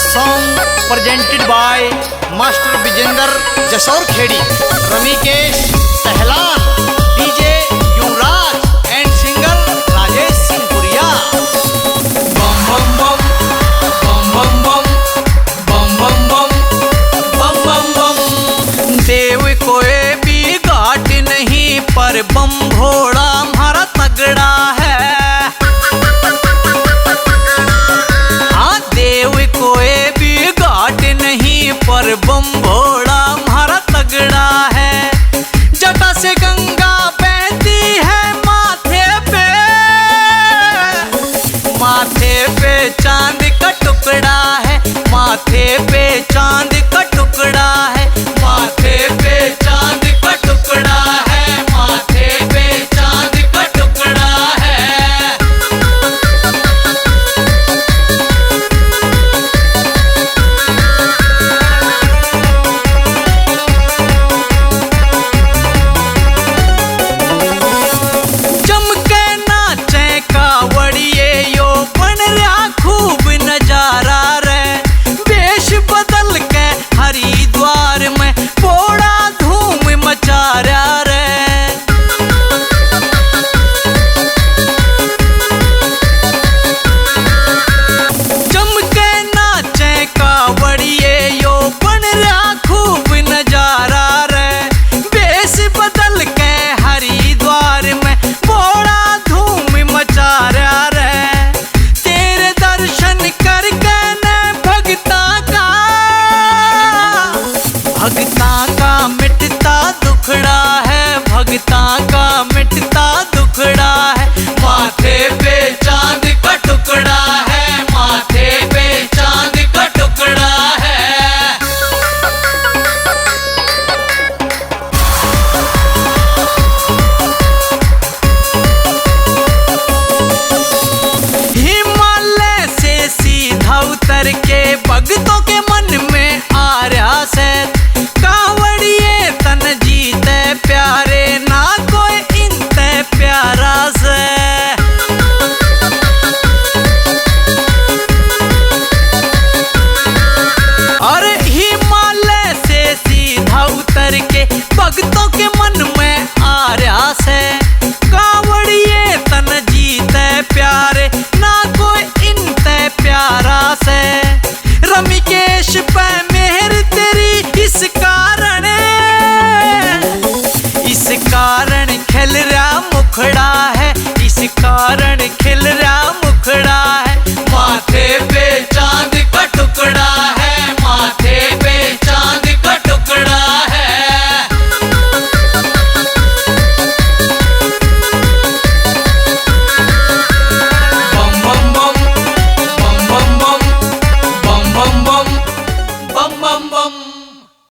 song presented by Master Vijender Jasor Khedi, Ramikesh Sehlan, DJ Yuvraj and singer Rajesh Singhpuria. Bum bum bum, bum bum bum, bum bum bum, bum bum bum. देव कोई भी घाट नहीं पर बम भोला हमारा तगड़ा है। पर बम भोला हमारा तगड़ा है। जटा से गंगा बहती है माथे पे चांद का टुकड़ा है, माथे पे चांद का